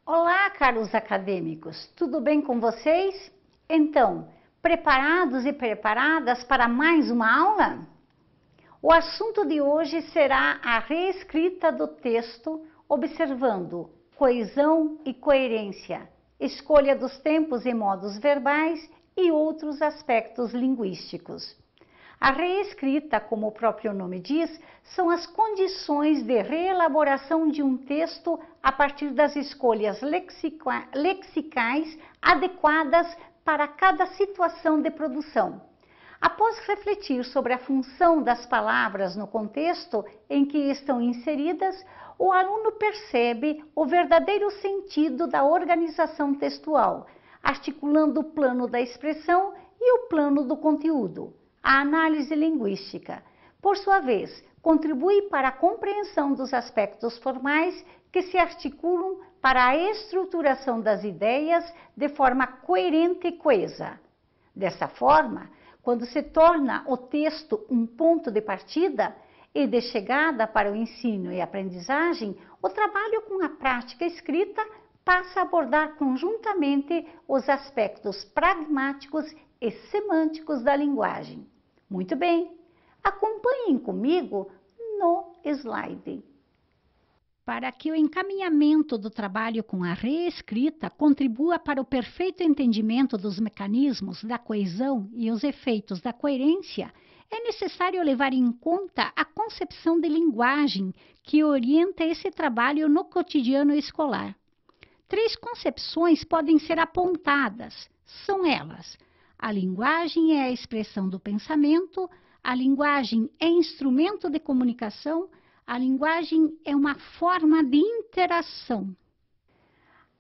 Olá, caros acadêmicos, tudo bem com vocês? Então, preparados e preparadas para mais uma aula? O assunto de hoje será a reescrita do texto, observando coesão e coerência, escolha dos tempos e modos verbais e outros aspectos linguísticos. A reescrita, como o próprio nome diz, são as condições de reelaboração de um texto a partir das escolhas lexicais adequadas para cada situação de produção. Após refletir sobre a função das palavras no contexto em que estão inseridas, o aluno percebe o verdadeiro sentido da organização textual, articulando o plano da expressão e o plano do conteúdo. A análise linguística, por sua vez, contribui para a compreensão dos aspectos formais que se articulam para a estruturação das ideias de forma coerente e coesa. Dessa forma, quando se torna o texto um ponto de partida e de chegada para o ensino e aprendizagem, o trabalho com a prática escrita passa a abordar conjuntamente os aspectos pragmáticos e semânticos da linguagem. Muito bem, acompanhem comigo no slide. Para que o encaminhamento do trabalho com a reescrita contribua para o perfeito entendimento dos mecanismos da coesão e os efeitos da coerência, é necessário levar em conta a concepção de linguagem que orienta esse trabalho no cotidiano escolar. 3 concepções podem ser apontadas, são elas: a linguagem é a expressão do pensamento, a linguagem é instrumento de comunicação, a linguagem é uma forma de interação.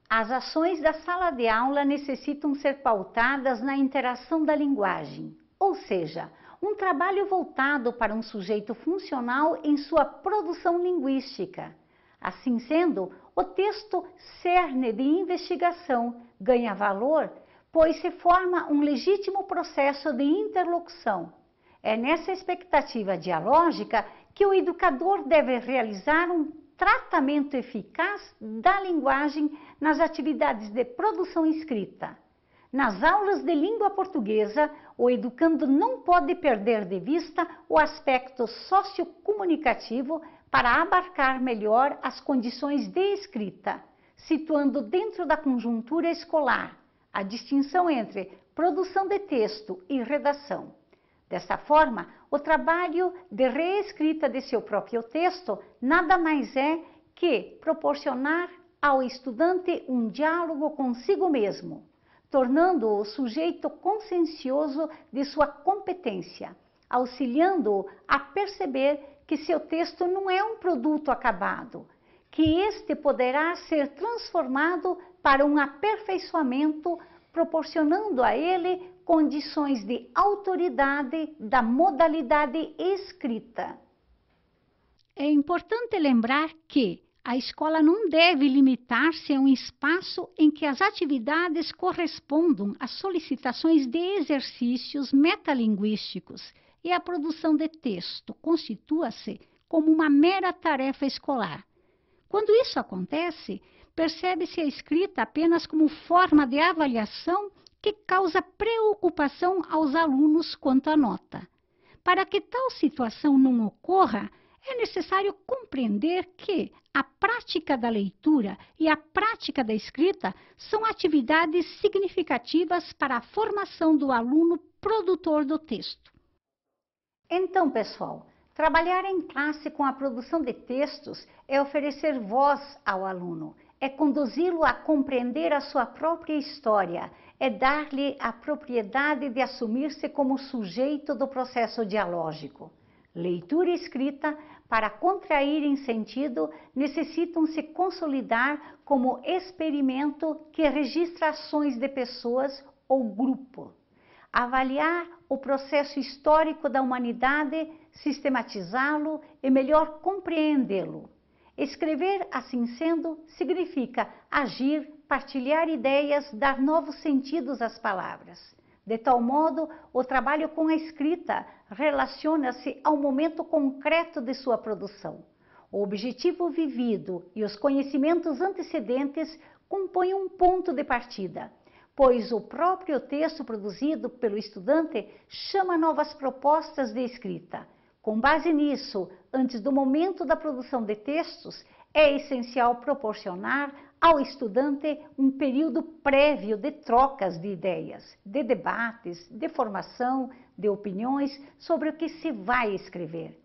As ações da sala de aula necessitam ser pautadas na interação da linguagem, ou seja, um trabalho voltado para um sujeito funcional em sua produção linguística. Assim sendo, o texto cerne de investigação ganha valor, pois se forma um legítimo processo de interlocução. É nessa expectativa dialógica que o educador deve realizar um tratamento eficaz da linguagem nas atividades de produção escrita. Nas aulas de língua portuguesa, o educando não pode perder de vista o aspecto sociocomunicativo para abarcar melhor as condições de escrita, situando dentro da conjuntura escolar a distinção entre produção de texto e redação. Dessa forma, o trabalho de reescrita de seu próprio texto nada mais é que proporcionar ao estudante um diálogo consigo mesmo, tornando-o o sujeito consciencioso de sua competência, auxiliando-o a perceber que seu texto não é um produto acabado, que este poderá ser transformado para um aperfeiçoamento, proporcionando a ele condições de autoridade da modalidade escrita. É importante lembrar que a escola não deve limitar-se a um espaço em que as atividades correspondam às solicitações de exercícios metalinguísticos e a produção de texto constitua-se como uma mera tarefa escolar. Quando isso acontece, percebe-se a escrita apenas como forma de avaliação que causa preocupação aos alunos quanto à nota. Para que tal situação não ocorra, é necessário compreender que a prática da leitura e a prática da escrita são atividades significativas para a formação do aluno produtor do texto. Então, pessoal, trabalhar em classe com a produção de textos é oferecer voz ao aluno, é conduzi-lo a compreender a sua própria história, é dar-lhe a propriedade de assumir-se como sujeito do processo dialógico. Leitura e escrita, para contrair em sentido, necessitam se consolidar como experimento que registra ações de pessoas ou grupo. Avaliar o processo histórico da humanidade, sistematizá-lo e melhor compreendê-lo. Escrever, assim sendo, significa agir, partilhar ideias, dar novos sentidos às palavras. De tal modo, o trabalho com a escrita relaciona-se ao momento concreto de sua produção. O objetivo vivido e os conhecimentos antecedentes compõem um ponto de partida, pois o próprio texto produzido pelo estudante chama novas propostas de escrita. Com base nisso, antes do momento da produção de textos, é essencial proporcionar ao estudante um período prévio de trocas de ideias, de debates, de formação, de opiniões sobre o que se vai escrever.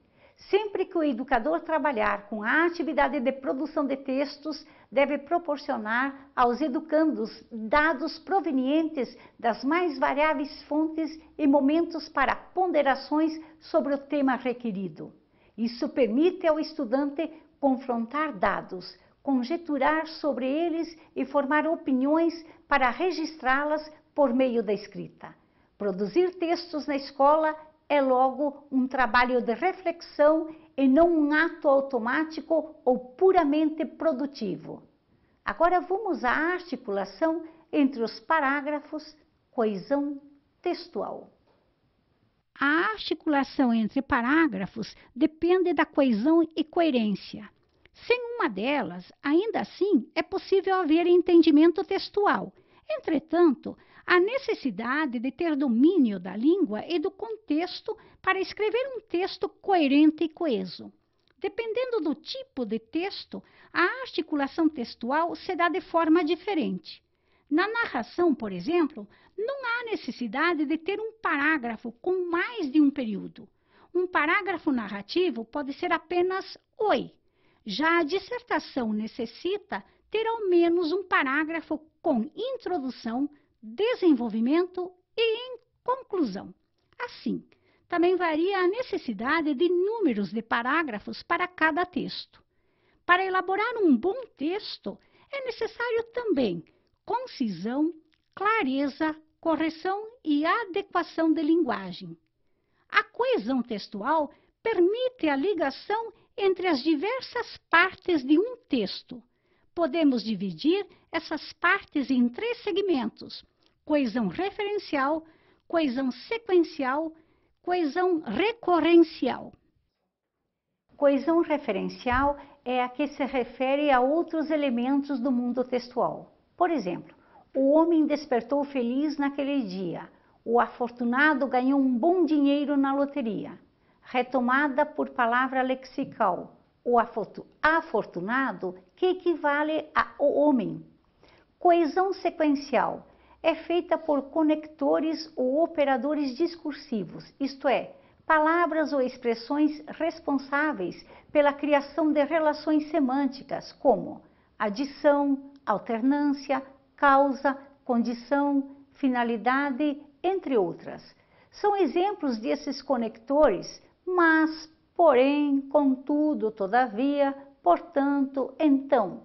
Sempre que o educador trabalhar com a atividade de produção de textos, deve proporcionar aos educandos dados provenientes das mais variáveis fontes e momentos para ponderações sobre o tema requerido. Isso permite ao estudante confrontar dados, conjecturar sobre eles e formar opiniões para registrá-las por meio da escrita. Produzir textos na escola é logo um trabalho de reflexão e não um ato automático ou puramente produtivo. Agora vamos à articulação entre os parágrafos, coesão textual. A articulação entre parágrafos depende da coesão e coerência. Sem uma delas, ainda assim, é possível haver entendimento textual. Entretanto, há necessidade de ter domínio da língua e do contexto para escrever um texto coerente e coeso. Dependendo do tipo de texto, a articulação textual se dá de forma diferente. Na narração, por exemplo, não há necessidade de ter um parágrafo com mais de um período. Um parágrafo narrativo pode ser apenas oi. Já a dissertação necessita ter ao menos um parágrafo com introdução, desenvolvimento e conclusão. Assim, também varia a necessidade de números de parágrafos para cada texto. Para elaborar um bom texto, é necessário também concisão, clareza, correção e adequação de linguagem. A coesão textual permite a ligação entre as diversas partes de um texto. Podemos dividir essas partes em 3 segmentos: coesão referencial, coesão sequencial, coesão recorrencial. Coesão referencial é a que se refere a outros elementos do mundo textual. Por exemplo, o homem despertou feliz naquele dia. O afortunado ganhou um bom dinheiro na loteria. Retomada por palavra lexical. O afortunado, que equivale ao homem. Coesão sequencial é feita por conectores ou operadores discursivos, isto é, palavras ou expressões responsáveis pela criação de relações semânticas, como adição, alternância, causa, condição, finalidade, entre outras. São exemplos desses conectores, mas, porém, contudo, todavia, portanto, então.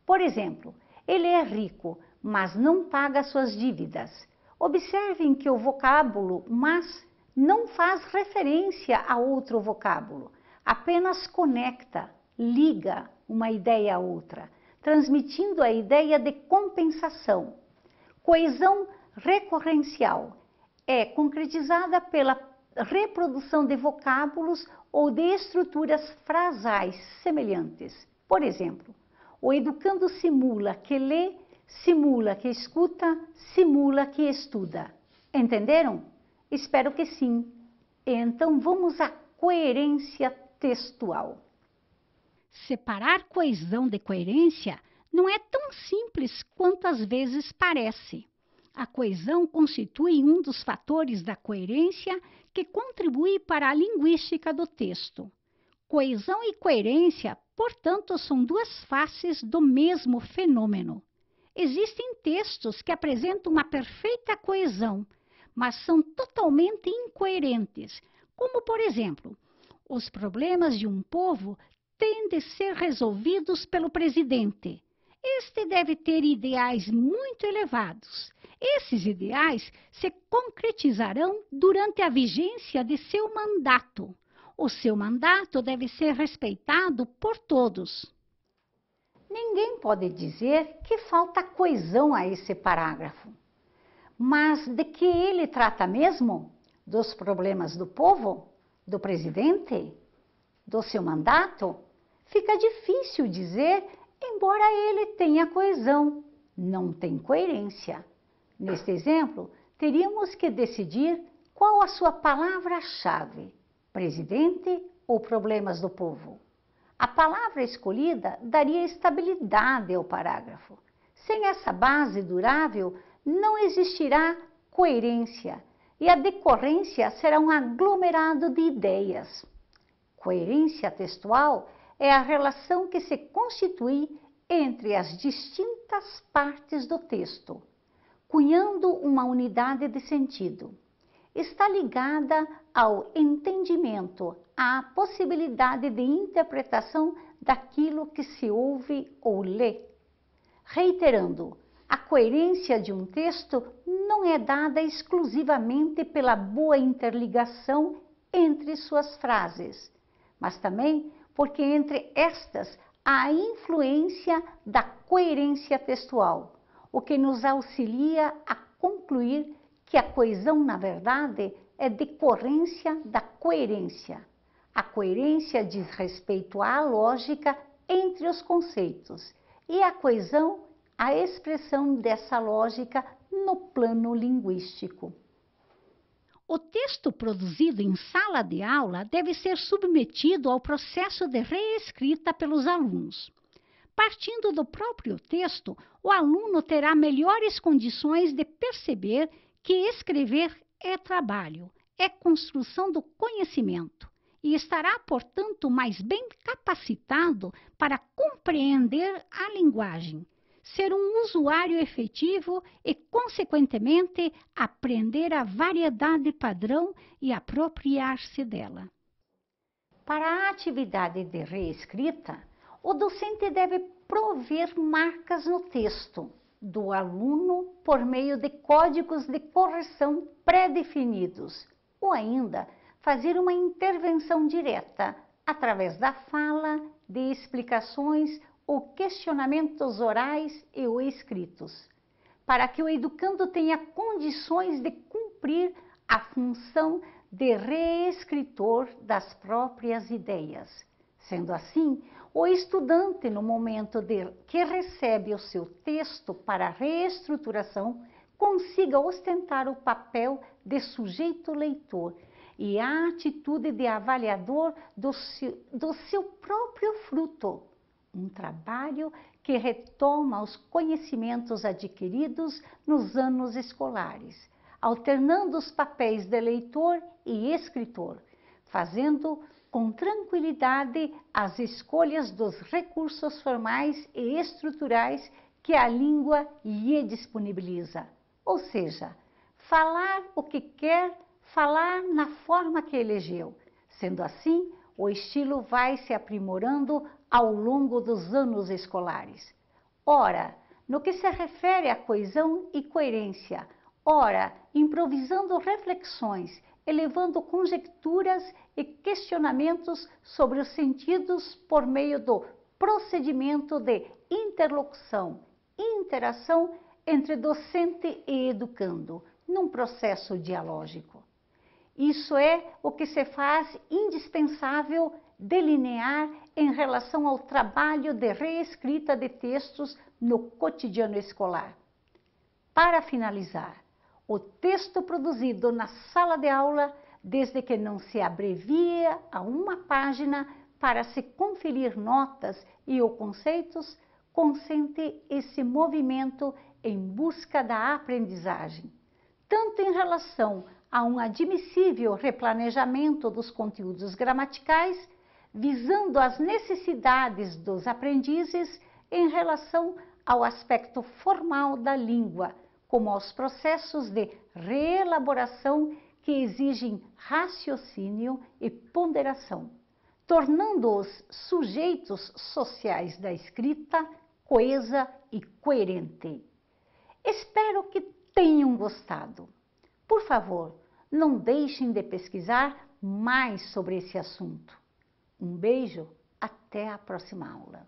Por exemplo, ele é rico, mas não paga suas dívidas. Observem que o vocábulo mas não faz referência a outro vocábulo, apenas conecta, liga uma ideia a outra, transmitindo a ideia de compensação. Coesão recorrencial é concretizada pela reprodução de vocábulos ou de estruturas frasais semelhantes. Por exemplo, o educando simula que lê, simula que escuta, simula que estuda. Entenderam? Espero que sim. Então vamos à coerência textual. Separar coesão de coerência não é tão simples quanto às vezes parece. A coesão constitui um dos fatores da coerência que contribui para a linguística do texto. Coesão e coerência, portanto, são 2 faces do mesmo fenômeno. Existem textos que apresentam uma perfeita coesão, mas são totalmente incoerentes, como, por exemplo, os problemas de um povo têm de ser resolvidos pelo presidente. Este deve ter ideais muito elevados. Esses ideais se concretizarão durante a vigência de seu mandato. O seu mandato deve ser respeitado por todos. Alguém pode dizer que falta coesão a esse parágrafo. Mas de que ele trata mesmo? Dos problemas do povo? Do presidente? Do seu mandato? Fica difícil dizer, embora ele tenha coesão. Não tem coerência. Neste exemplo, teríamos que decidir qual a sua palavra-chave, presidente ou problemas do povo. A palavra escolhida daria estabilidade ao parágrafo. Sem essa base durável, não existirá coerência e a decorrência será um aglomerado de ideias. Coerência textual é a relação que se constitui entre as distintas partes do texto, cunhando uma unidade de sentido. Está ligada ao entendimento, à possibilidade de interpretação daquilo que se ouve ou lê. Reiterando, a coerência de um texto não é dada exclusivamente pela boa interligação entre suas frases, mas também porque entre estas há a influência da coerência textual, o que nos auxilia a concluir que a coesão, na verdade, é decorrência da coerência. A coerência diz respeito à lógica entre os conceitos e a coesão, a expressão dessa lógica no plano linguístico. O texto produzido em sala de aula deve ser submetido ao processo de reescrita pelos alunos. Partindo do próprio texto, o aluno terá melhores condições de perceber que escrever é trabalho, é construção do conhecimento e estará, portanto, mais bem capacitado para compreender a linguagem, ser um usuário efetivo e, consequentemente, aprender a variedade padrão e apropriar-se dela. Para a atividade de reescrita, o docente deve prover marcas no texto do aluno por meio de códigos de correção pré-definidos, ou ainda fazer uma intervenção direta através da fala, de explicações ou questionamentos orais e ou escritos, para que o educando tenha condições de cumprir a função de reescritor das próprias ideias. Sendo assim, o estudante, no momento que recebe o seu texto para reestruturação, consiga ostentar o papel de sujeito leitor e a atitude de avaliador do seu próprio fruto. Um trabalho que retoma os conhecimentos adquiridos nos anos escolares, alternando os papéis de leitor e escritor, fazendo com tranquilidade as escolhas dos recursos formais e estruturais que a língua lhe disponibiliza. Ou seja, falar o que quer, falar na forma que elegeu. Sendo assim, o estilo vai se aprimorando ao longo dos anos escolares. Ora, no que se refere à coesão e coerência, ora, improvisando reflexões, elevando conjecturas e questionamentos sobre os sentidos por meio do procedimento de interlocução e interação entre docente e educando, num processo dialógico. Isso é o que se faz indispensável delinear em relação ao trabalho de reescrita de textos no cotidiano escolar. Para finalizar, o texto produzido na sala de aula, desde que não se abrevia a uma página para se conferir notas e ou conceitos, consente esse movimento em busca da aprendizagem, tanto em relação a um admissível replanejamento dos conteúdos gramaticais, visando as necessidades dos aprendizes em relação ao aspecto formal da língua, como aos processos de reelaboração que exigem raciocínio e ponderação, tornando-os sujeitos sociais da escrita coesa e coerente. Espero que tenham gostado. Por favor, não deixem de pesquisar mais sobre esse assunto. Um beijo, até a próxima aula.